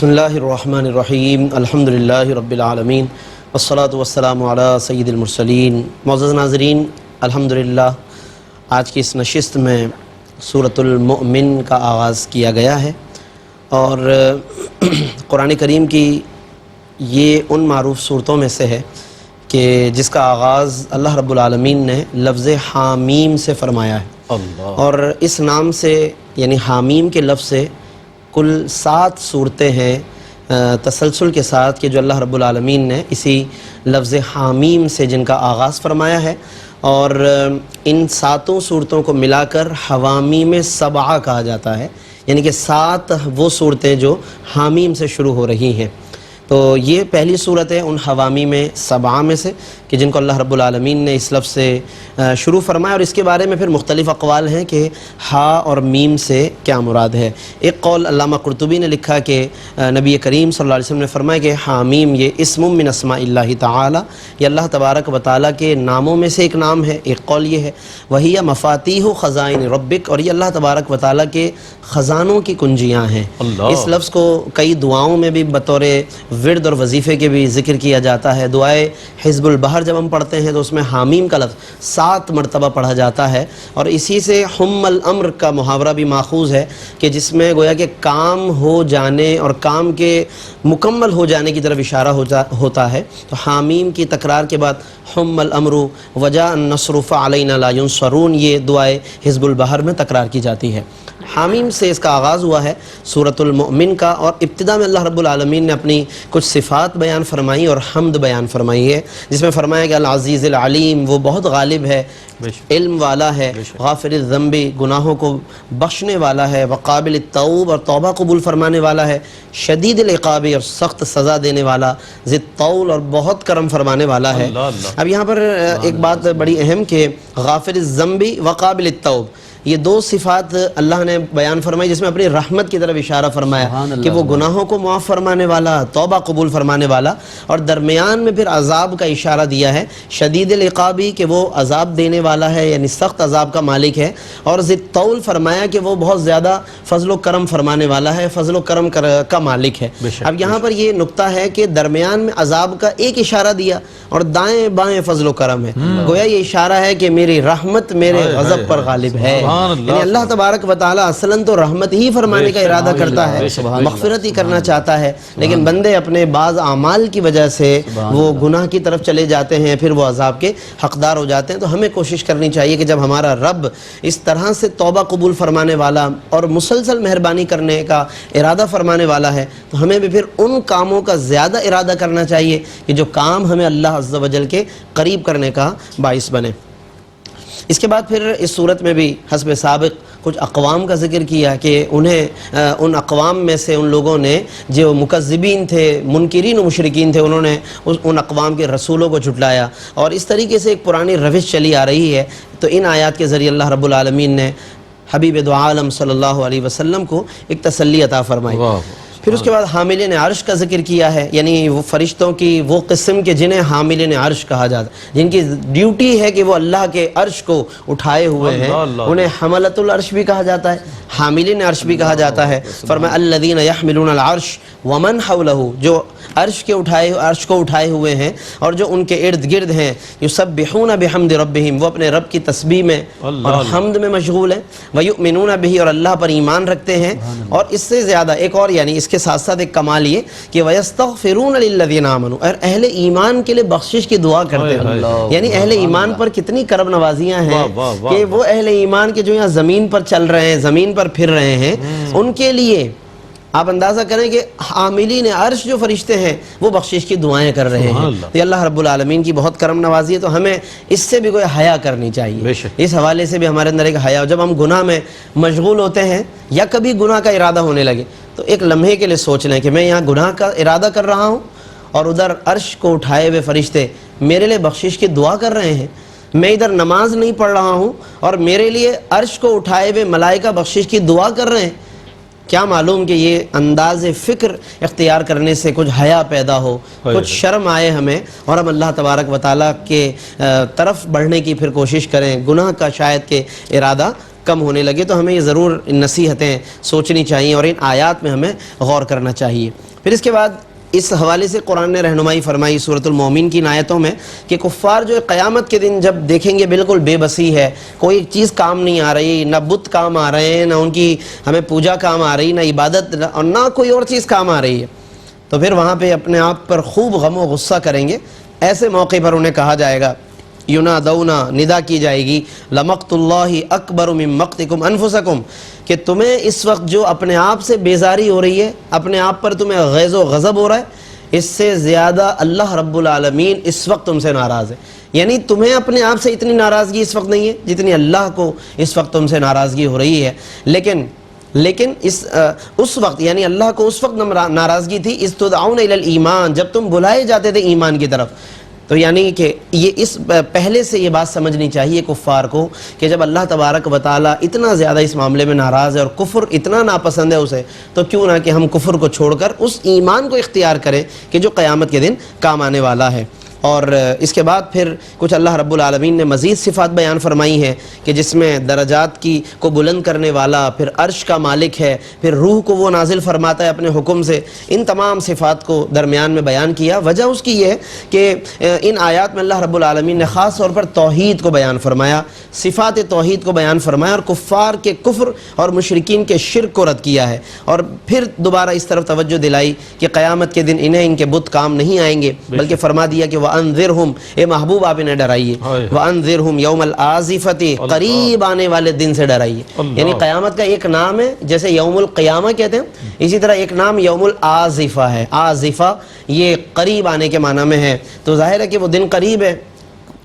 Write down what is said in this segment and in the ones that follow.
بسم اللہ الرحمن الرحیم الحمدللہ رب العالمین والصلاة والسلام علی سید المرسلین۔ معزز ناظرین، الحمدللہ آج کی اس نشست میں سورۃ المؤمن کا آغاز کیا گیا ہے، اور قرآن کریم کی یہ ان معروف صورتوں میں سے ہے کہ جس کا آغاز اللہ رب العالمین نے لفظ حامیم سے فرمایا ہے، اور اس نام سے یعنی حامیم کے لفظ سے کل 7 صورتیں ہیں تسلسل کے ساتھ کہ جو اللہ رب العالمین نے اسی لفظ حامیم سے جن کا آغاز فرمایا ہے، اور ان 7 صورتوں کو ملا کر حوامیم 7 کہا جاتا ہے، یعنی کہ 7 وہ صورتیں جو حامیم سے شروع ہو رہی ہیں۔ تو یہ پہلی صورت ہے ان حوامیم 7 میں سے کہ جن کو اللہ رب العالمین نے اس لفظ سے شروع فرمایا، اور اس کے بارے میں پھر مختلف اقوال ہیں کہ ہا اور میم سے کیا مراد ہے۔ ایک قول علامہ قرطبی نے لکھا کہ نبی کریم صلی اللہ علیہ وسلم نے فرمایا کہ حامیم یہ اسم من اسماء اللہ تعالی، یہ اللہ تبارک و تعالیٰ کے ناموں میں سے ایک نام ہے۔ ایک قول یہ ہے وہی مفاتیح خزائن ربک، اور یہ اللہ تبارک و تعالیٰ کے خزانوں کی کنجیاں ہیں۔ اس لفظ کو کئی دعاؤں میں بھی بطور ورد اور وظیفے کے بھی ذکر کیا جاتا ہے۔ دعائے حزب البحر جب ہم پڑھتے ہیں تو اس میں حامیم کا لفظ 7 مرتبہ پڑھا جاتا ہے، اور اسی سے حم الامر کا محاورہ بھی ماخوذ ہے کہ جس میں گویا کہ کام ہو جانے اور کام کے مکمل ہو جانے کی طرف اشارہ ہوتا ہے۔ تو حامیم کی تکرار کے بعد حم الامر وجاء النصر فعلینا لا ینصرون، یہ دعائے حزب البحر میں تکرار کی جاتی ہے۔ حامیم سے اس کا آغاز ہوا ہے سورۃ المؤمن کا، اور ابتدا میں اللہ رب العالمین نے اپنی کچھ صفات بیان فرمائی اور حمد بیان فرمائی ہے، جس میں فرمایا کہ العزیز العلیم، وہ بہت غالب ہے، علم والا ہے، غافر الذنب، گناہوں کو بخشنے والا ہے، وقابل التوب، اور توبہ قبول فرمانے والا ہے، شدید العقاب، اور سخت سزا دینے والا، ذی الطول، اور بہت کرم فرمانے والا ہے۔ اب یہاں پر ایک بات بڑی اہم کہ غافر الذنب وقابل التوب، یہ 2 صفات اللہ نے بیان فرمائی جس میں اپنی رحمت کی طرف اشارہ فرمایا کہ وہ گناہوں کو معاف فرمانے والا، توبہ قبول فرمانے والا، اور درمیان میں پھر عذاب کا اشارہ دیا ہے، شدید العقابی، کہ وہ عذاب دینے والا ہے یعنی سخت عذاب کا مالک ہے، اور ذی الطول فرمایا کہ وہ بہت زیادہ فضل و کرم فرمانے والا ہے، فضل و کرم کا مالک ہے۔ اب یہاں پر یہ نقطہ ہے کہ درمیان میں عذاب کا ایک اشارہ دیا اور دائیں بائیں فضل و کرم ہے، گویا یہ اشارہ ہے کہ میری رحمت میرے غضب پر غالب ہے، یعنی اللہ تبارک و تعالیٰ اصلاً تو رحمت ہی فرمانے کا ارادہ کرتا ہے، مغفرت ہی کرنا چاہتا ہے، لیکن بندے اپنے بعض اعمال کی وجہ سے وہ گناہ کی طرف چلے جاتے ہیں، پھر وہ عذاب کے حقدار ہو جاتے ہیں۔ تو ہمیں کوشش کرنی چاہیے کہ جب ہمارا رب اس طرح سے توبہ قبول فرمانے والا اور مسلسل مہربانی کرنے کا ارادہ فرمانے والا ہے، تو ہمیں بھی پھر ان کاموں کا زیادہ ارادہ کرنا چاہیے کہ جو کام ہمیں اللہ عز و جل کے قریب کرنے کا باعث بنے۔ اس کے بعد پھر اس صورت میں بھی حسب سابق کچھ اقوام کا ذکر کیا کہ انہیں ان اقوام میں سے ان لوگوں نے جو مکذبین تھے، منکرین و مشرکین تھے، انہوں نے ان اقوام کے رسولوں کو جھٹلایا، اور اس طریقے سے ایک پرانی روش چلی آ رہی ہے۔ تو ان آیات کے ذریعے اللہ رب العالمین نے حبیب دو عالم صلی اللہ علیہ وسلم کو ایک تسلی عطا فرمائی۔ پھر اس کے بعد حاملین عرش کا ذکر کیا ہے، یعنی وہ فرشتوں کی وہ قسم کے جنہیں حاملین عرش کہا جاتا ہے، جن کی ڈیوٹی ہے کہ وہ اللہ کے عرش کو اٹھائے ہوئے ہیں، انہیں حملۃ العرش بھی کہا جاتا ہے، حاملین عرش بھی کہا جاتا ہے۔ فرمایا الذین یحملون العرش ومن حولہ، جو عرش کو اٹھائے ہوئے ہیں اور جو ان کے ارد گرد ہیں، یسبحون بحمد ربہم، وہ اپنے رب کی تسبیح میں اور حمد میں مشغول ہیں، ویؤمنون بہ، اور اللہ پر ایمان رکھتے ہیں، اور اس سے زیادہ ایک اور، یعنی اس کے ساتھ ساتھ ایک کمال یہ کہ وَيَسْتَغْفِرُونَ لِلَّذِينَ آمَنُوا، اور اہل ایمان کے لیے بخشش کی دعا کرتے ہیں، یعنی اہل ایمان پر کتنی کرم نوازیاں ہیں کہ وہ اہل ایمان کے جو یہاں زمین پر چل رہے ہیں، زمین پر پھر رہے ہیں، ان کے لیے آپ اندازہ کریں کہ حاملین عرش جو فرشتے ہیں وہ بخشش کی دعائیں کر رہے ہیں۔ تو اللہ رب العالمین کی بہت کرم نوازی ہے، تو ہمیں اس سے بھی کوئی حیا کرنی چاہیے، اس حوالے سے بھی ہمارے اندر ایک حیا ہو۔ جب ہم گناہ میں مشغول ہوتے ہیں یا کبھی گناہ کا ارادہ ہونے لگے تو ایک لمحے کے لیے سوچ لیں کہ میں یہاں گناہ کا ارادہ کر رہا ہوں اور ادھر عرش کو اٹھائے ہوئے فرشتے میرے لیے بخشش کی دعا کر رہے ہیں، میں ادھر نماز نہیں پڑھ رہا ہوں اور میرے لیے عرش کو اٹھائے ہوئے ملائکہ بخشش کی دعا کر رہے ہیں۔ کیا معلوم کہ یہ انداز فکر اختیار کرنے سے کچھ حیا پیدا ہو، کچھ شرم آئے ہمیں، اور ہم اللہ تبارک و تعالیٰ کے طرف بڑھنے کی پھر کوشش کریں، گناہ کا شاید کہ ارادہ کم ہونے لگے۔ تو ہمیں یہ ضرور ان نصیحتیں سوچنی چاہیے اور ان آیات میں ہمیں غور کرنا چاہیے۔ پھر اس کے بعد اس حوالے سے قرآن نے رہنمائی فرمائی سورۃ المومن کی آیتوں میں کہ کفار جو قیامت کے دن جب دیکھیں گے بالکل بے بسی ہے، کوئی چیز کام نہیں آ رہی، نہ بت کام آ رہے ہیں، نہ ان کی ہمیں پوجا کام آ رہی، نہ عبادت، اور نہ کوئی اور چیز کام آ رہی ہے، تو پھر وہاں پہ اپنے آپ پر خوب غم و غصہ کریں گے۔ ایسے موقع پر انہیں کہا جائے گا، ینادونا، ندا کی جائے گی، لمقت اللہ اکبر من مقتکم انفسکم، کہ تمہیں اس وقت جو اپنے آپ سے بیزاری ہو رہی ہے، اپنے آپ پر تمہیں غیظ و غضب ہو رہا ہے، اس سے زیادہ اللہ رب العالمین اس وقت تم سے ناراض ہے۔ یعنی تمہیں اپنے آپ سے اتنی ناراضگی اس وقت نہیں ہے جتنی اللہ کو اس وقت تم سے ناراضگی ہو رہی ہے، لیکن اس وقت یعنی اللہ کو اس وقت ناراضگی تھی، اذ تدعون الی الایمان، جب تم بلائے جاتے تھے ایمان کی طرف۔ تو یعنی کہ یہ اس پہلے سے یہ بات سمجھنی چاہیے کفار کو کہ جب اللہ تبارک و تعالیٰ اتنا زیادہ اس معاملے میں ناراض ہے اور کفر اتنا ناپسند ہے اسے، تو کیوں نہ کہ ہم کفر کو چھوڑ کر اس ایمان کو اختیار کریں کہ جو قیامت کے دن کام آنے والا ہے۔ اور اس کے بعد پھر کچھ اللہ رب العالمین نے مزید صفات بیان فرمائی ہیں کہ جس میں درجات کو بلند کرنے والا، پھر عرش کا مالک ہے، پھر روح کو وہ نازل فرماتا ہے اپنے حکم سے، ان تمام صفات کو درمیان میں بیان کیا۔ وجہ اس کی یہ ہے کہ ان آیات میں اللہ رب العالمین نے خاص طور پر توحید کو بیان فرمایا، صفات توحید کو بیان فرمایا، اور کفار کے کفر اور مشرکین کے شرک کو رد کیا ہے، اور پھر دوبارہ اس طرف توجہ دلائی کہ قیامت کے دن انہیں ان کے بت کام نہیں آئیں گے، بلکہ فرما دیا کہ وَأَنذِرْهُمْ، اے محبوب آپ انہیں ڈرائیے، وَأَنذِرْهُمْ يَوْمَ الْآزِفَةِ، قریب آنے والے دن سے ڈرائیے۔ یعنی قیامت کا ایک نام ہے، جیسے یوم القیامہ کہتے ہیں، اسی طرح ایک نام یوم الآزفہ ہے۔ آزفہ یہ قریب آنے کے معنی میں ہے، تو ظاہر ہے کہ وہ دن قریب ہے۔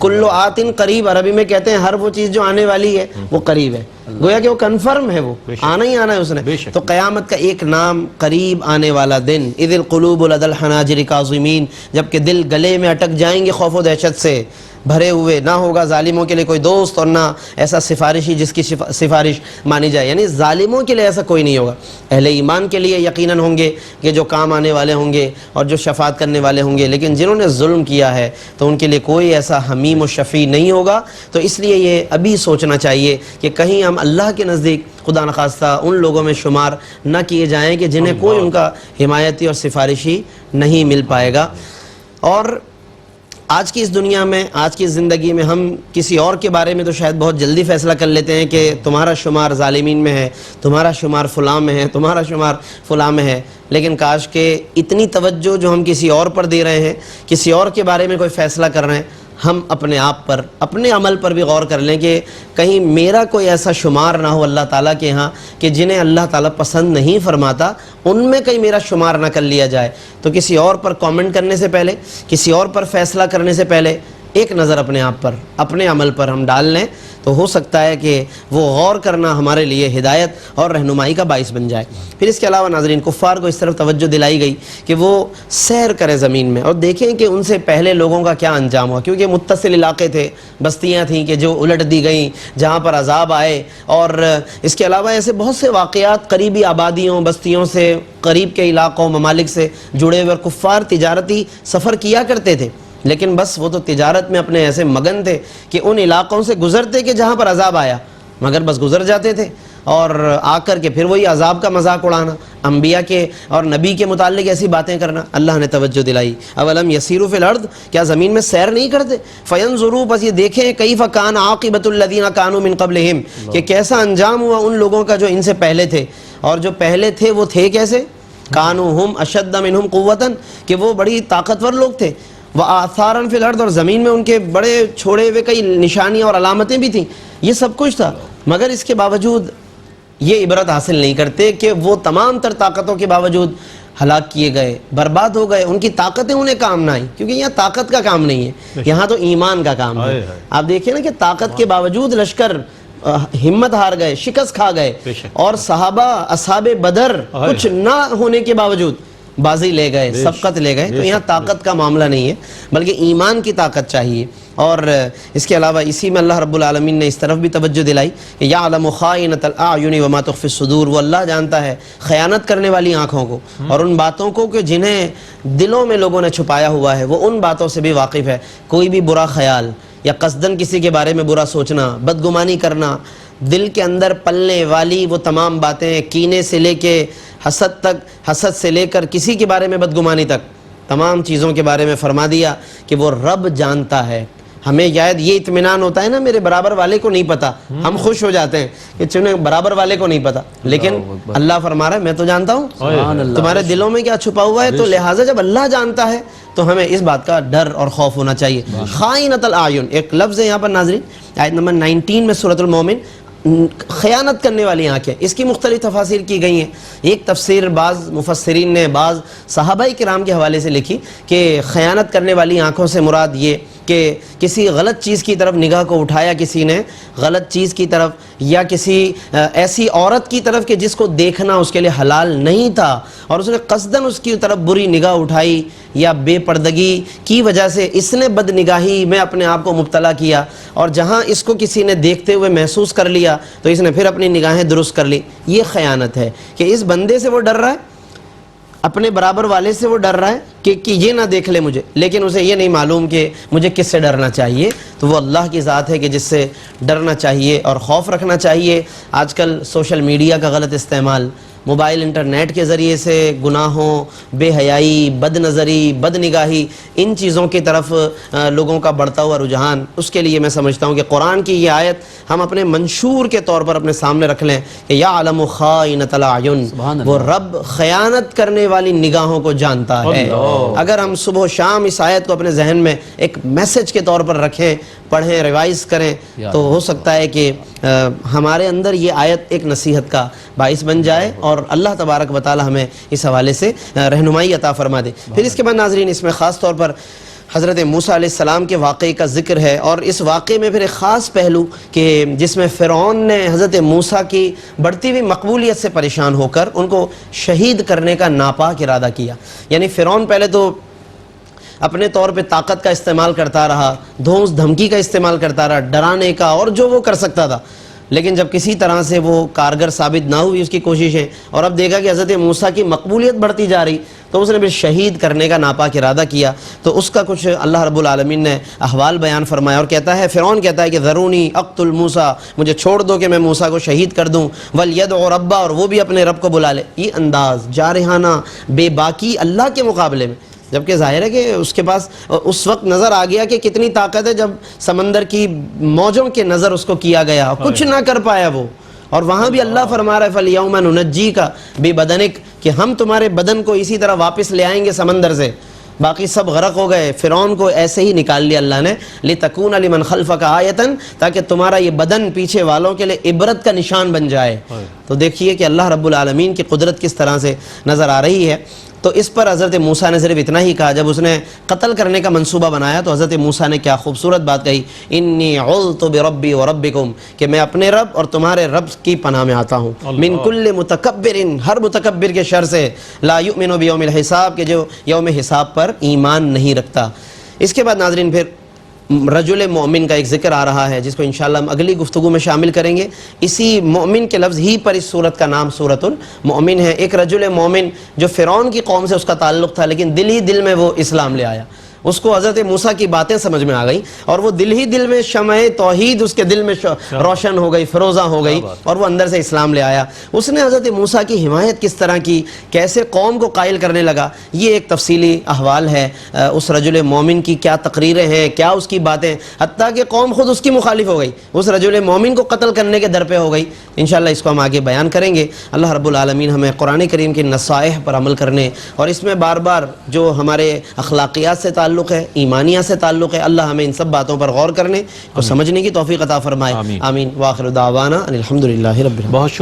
کلو آتن قریب، عربی میں کہتے ہیں ہر وہ چیز جو آنے والی ہے وہ قریب ہے، گویا کہ وہ کنفرم ہے، وہ آنا ہی آنا ہے اس نے۔ تو قیامت کا ایک نام قریب آنے والا دن، اذ القلوب لدى الحناجر کاظمین، جبکہ دل گلے میں اٹک جائیں گے خوف و دہشت سے بھرے ہوئے، نہ ہوگا ظالموں کے لیے کوئی دوست اور نہ ایسا سفارشی جس کی سفارش مانی جائے، یعنی ظالموں کے لیے ایسا کوئی نہیں ہوگا۔ اہل ایمان کے لیے یقیناً ہوں گے کہ جو کام آنے والے ہوں گے اور جو شفاعت کرنے والے ہوں گے، لیکن جنہوں نے ظلم کیا ہے تو ان کے لیے کوئی ایسا حمیم و شفیع نہیں ہوگا۔ تو اس لیے یہ ابھی سوچنا چاہیے کہ کہیں ہم اللہ کے نزدیک خدا نخواستہ ان لوگوں میں شمار نہ کیے جائیں کہ جنہیں کوئی ان کا حمایتی اور سفارشی نہیں مل پائے گا۔ اور آج کی اس دنیا میں، آج کی زندگی میں ہم کسی اور کے بارے میں تو شاید بہت جلدی فیصلہ کر لیتے ہیں کہ تمہارا شمار ظالمین میں ہے، تمہارا شمار فلاں میں ہے، تمہارا شمار فلاں میں ہے، لیکن کاش کہ اتنی توجہ جو ہم کسی اور پر دے رہے ہیں، کسی اور کے بارے میں کوئی فیصلہ کر رہے ہیں، ہم اپنے آپ پر، اپنے عمل پر بھی غور کر لیں کہ کہیں میرا کوئی ایسا شمار نہ ہو اللہ تعالیٰ کے ہاں کہ جنہیں اللہ تعالیٰ پسند نہیں فرماتا، ان میں کہیں میرا شمار نہ کر لیا جائے۔ تو کسی اور پر کامنٹ کرنے سے پہلے، کسی اور پر فیصلہ کرنے سے پہلے ایک نظر اپنے آپ پر، اپنے عمل پر ہم ڈال لیں، تو ہو سکتا ہے کہ وہ غور کرنا ہمارے لیے ہدایت اور رہنمائی کا باعث بن جائے۔ پھر اس کے علاوہ ناظرین، کفار کو اس طرف توجہ دلائی گئی کہ وہ سیر کرے زمین میں اور دیکھیں کہ ان سے پہلے لوگوں کا کیا انجام ہوا، کیونکہ متصل علاقے تھے، بستیاں تھیں کہ جو الٹ دی گئیں، جہاں پر عذاب آئے، اور اس کے علاوہ ایسے بہت سے واقعات قریبی آبادیوں، بستیوں سے، قریب کے علاقوں، ممالک سے جڑے ہوئے، اور کفار تجارتی سفر کیا کرتے تھے، لیکن بس وہ تو تجارت میں اپنے ایسے مگن تھے کہ ان علاقوں سے گزرتے کہ جہاں پر عذاب آیا، مگر بس گزر جاتے تھے، اور آ کر کے پھر وہی عذاب کا مذاق اڑانا، انبیاء کے اور نبی کے متعلق ایسی باتیں کرنا۔ اللہ نے توجہ دلائی، اولم یسیروا فی الارض، کیا زمین میں سیر نہیں کرتے، فینظروا، بس یہ دیکھیں، کیف کان عاقبۃ الذین کانوا من قبلہم، کہ کیسا انجام ہوا ان لوگوں کا جو ان سے پہلے تھے، اور جو پہلے تھے وہ تھے کیسے، کانوا ہم اشد منہم قوۃ، کہ وہ بڑی طاقتور لوگ تھے، وآثارا فی الارض، اور زمین میں ان کے بڑے چھوڑے ہوئے کئی نشانیاں اور علامتیں بھی تھیں، یہ سب کچھ تھا، مگر اس کے باوجود یہ عبرت حاصل نہیں کرتے کہ وہ تمام تر طاقتوں کے باوجود ہلاک کیے گئے، برباد ہو گئے، ان کی طاقتیں انہیں کام نہ آئیں، کیونکہ یہاں طاقت کا کام نہیں ہے، یہاں تو ایمان کا کام ہے۔ آپ دیکھیں نا کہ طاقت کے باوجود لشکر ہمت ہار گئے، شکست کھا گئے، اور صحابہ اصحاب بدر کچھ نہ ہونے کے باوجود بازی لے گئے، سبقت لے گئے۔ تو یہاں طاقت کا معاملہ نہیں ہے، بلکہ ایمان کی طاقت چاہیے۔ اور اس کے علاوہ اسی میں اللہ رب العالمین نے اس طرف بھی توجہ دلائی کہ یعلم خائنۃ الاعین وما تخفی الصدور، وہ اللہ جانتا ہے خیانت کرنے والی آنکھوں کو اور ان باتوں کو کہ جنہیں دلوں میں لوگوں نے چھپایا ہوا ہے، وہ ان باتوں سے بھی واقف ہے۔ کوئی بھی برا خیال یا قصدن کسی کے بارے میں برا سوچنا، بدگمانی کرنا، دل کے اندر پلنے والی وہ تمام باتیں، کینے سے لے کے حسد تک، حسد سے لے کر کسی کے بارے میں بدگمانی تک، تمام چیزوں کے بارے میں فرما دیا کہ وہ رب جانتا ہے۔ ہمیں شاید یہ اطمینان ہوتا ہے نا میرے برابر والے کو نہیں پتا، ہم خوش ہو جاتے ہیں کہ چنے برابر والے کو نہیں پتا، لیکن اللہ فرما رہا ہے میں تو جانتا ہوں تمہارے دلوں میں کیا چھپا ہوا ہے، تو لہٰذا جب اللہ جانتا ہے تو ہمیں اس بات کا ڈر اور خوف ہونا چاہیے۔ خائنۃ الاعین ایک لفظ ہے یہاں پر ناظرین، آیت نمبر 19 میں سورۃ المومن، خیانت کرنے والی آنکھیں، اس کی مختلف تفاسیر کی گئی ہیں۔ ایک تفسیر بعض مفسرین نے بعض صحابہ کرام کے حوالے سے لکھی کہ خیانت کرنے والی آنکھوں سے مراد یہ کہ کسی غلط چیز کی طرف نگاہ کو اٹھایا کسی نے، غلط چیز کی طرف، یا کسی ایسی عورت کی طرف کہ جس کو دیکھنا اس کے لیے حلال نہیں تھا اور اس نے قصداً اس کی طرف بری نگاہ اٹھائی، یا بے پردگی کی وجہ سے اس نے بد نگاہی میں اپنے آپ کو مبتلا کیا، اور جہاں اس کو کسی نے دیکھتے ہوئے محسوس کر لیا تو اس نے پھر اپنی نگاہیں درست کر لی۔ یہ خیانت ہے کہ اس بندے سے وہ ڈر رہا ہے، اپنے برابر والے سے وہ ڈر رہا ہے کہ یہ نہ دیکھ لے مجھے، لیکن اسے یہ نہیں معلوم کہ مجھے کس سے ڈرنا چاہیے۔ تو وہ اللہ کی ذات ہے کہ جس سے ڈرنا چاہیے اور خوف رکھنا چاہیے۔ آج کل سوشل میڈیا کا غلط استعمال، موبائل انٹرنیٹ کے ذریعے سے گناہوں، بے حیائی، بد نظری، بد نگاہی، ان چیزوں کی طرف لوگوں کا بڑھتا ہوا رجحان، اس کے لیے میں سمجھتا ہوں کہ قرآن کی یہ آیت ہم اپنے منشور کے طور پر اپنے سامنے رکھ لیں کہ یعلم خائنۃ الاعین، وہ رب خیانت کرنے والی نگاہوں کو جانتا ہے۔ اگر ہم صبح و شام اس آیت کو اپنے ذہن میں ایک میسج کے طور پر رکھیں، پڑھیں، ریوائز کریں، تو ہو سکتا ہے کہ ہمارے اندر یہ آیت ایک نصیحت کا باعث بن جائے اور اللہ تبارک و تعالی ہمیں اس حوالے سے رہنمائی عطا فرما دے۔ پھر اس کے بعد ناظرین اس میں خاص طور پر حضرت موسیٰ علیہ السلام کے واقعے کا ذکر ہے، اور اس واقعے میں پھر ایک خاص پہلو کہ جس میں فرعون نے حضرت موسیٰ کی بڑھتی ہوئی مقبولیت سے پریشان ہو کر ان کو شہید کرنے کا ناپاک ارادہ کیا۔ یعنی فرعون پہلے تو اپنے طور پہ طاقت کا استعمال کرتا رہا، دھونس دھمکی کا استعمال کرتا رہا، ڈرانے کا، اور جو وہ کر سکتا تھا، لیکن جب کسی طرح سے وہ کارگر ثابت نہ ہوئی اس کی کوششیں، اور اب دیکھا کہ حضرت موسیٰ کی مقبولیت بڑھتی جا رہی، تو اس نے پھر شہید کرنے کا ناپاک ارادہ کیا۔ تو اس کا کچھ اللہ رب العالمین نے احوال بیان فرمایا، اور کہتا ہے فرعون کہتا ہے کہ ذرونی اقتل موسیٰ، مجھے چھوڑ دو کہ میں موسیٰ کو شہید کر دوں، ولیدع ربہ، اور وہ بھی اپنے رب کو بلا لے۔ یہ انداز جارحانہ، بے باکی اللہ کے مقابلے میں، جبکہ ظاہر ہے کہ اس کے پاس اس وقت نظر آ گیا کہ کتنی طاقت ہے، جب سمندر کی موجوں کے نظر اس کو کیا گیا، کچھ نہ کر پایا وہ، اور وہاں بھی اللہ فرما رہا ہے فَالْيَوْمَ نُنَجِّيكَ بِبَدَنِكَ، کہ ہم تمہارے بدن کو اسی طرح واپس لے آئیں گے سمندر سے۔ باقی سب غرق ہو گئے، فرعون کو ایسے ہی نکال لیا اللہ نے، لِتَكُونَ لِمَنْ خَلْفَكَ آیَةً، تاکہ تمہارا یہ بدن پیچھے والوں کے لیے عبرت کا نشان بن جائے۔ تو دیکھیے کہ اللہ رب العالمین کی قدرت کس طرح سے نظر آ رہی ہے۔ تو اس پر حضرت موسیٰ نے صرف اتنا ہی کہا، جب اس نے قتل کرنے کا منصوبہ بنایا تو حضرت موسیٰ نے کیا خوبصورت بات کہی، انی عذت بربی وربکم، کہ میں اپنے رب اور تمہارے رب کی پناہ میں آتا ہوں، من کل متکبر، ہر متکبر کے شر سے، لا یؤمن بیوم الحساب، کہ جو یوم حساب پر ایمان نہیں رکھتا۔ اس کے بعد ناظرین پھر رجل مومن کا ایک ذکر آ رہا ہے، جس کو انشاءاللہ ہم اگلی گفتگو میں شامل کریں گے۔ اسی مومن کے لفظ ہی پر اس صورت کا نام سورۃ المومن ہے۔ ایک رجل مومن جو فرعون کی قوم سے اس کا تعلق تھا، لیکن دل ہی دل میں وہ اسلام لے آیا، اس کو حضرت موسیٰ کی باتیں سمجھ میں آ گئی، اور وہ دل ہی دل میں شمع توحید اس کے دل میں روشن ہو گئی، فروزہ ہو گئی، اور وہ اندر سے اسلام لے آیا۔ اس نے حضرت موسیٰ کی حمایت کس طرح کی، کیسے قوم کو قائل کرنے لگا، یہ ایک تفصیلی احوال ہے اس رجل مومن کی، کیا تقریریں ہیں، کیا اس کی باتیں، حتیٰ کہ قوم خود اس کی مخالف ہو گئی، اس رجل مومن کو قتل کرنے کے در پہ ہو گئی۔ انشاءاللہ اس کو ہم آگے بیان کریں گے۔ اللہ رب العالمین ہمیں قرآن کریم کی نصائح پر عمل کرنے، اور اس میں بار بار جو ہمارے اخلاقیات سے تعلق ہے، ایمانیہ سے تعلق ہے، اللہ ہمیں ان سب باتوں پر غور کرنے کو سمجھنے کی توفیق عطا فرمائے۔ آمین۔ وآخر دعوانا ان الحمدللہ رب العالمین۔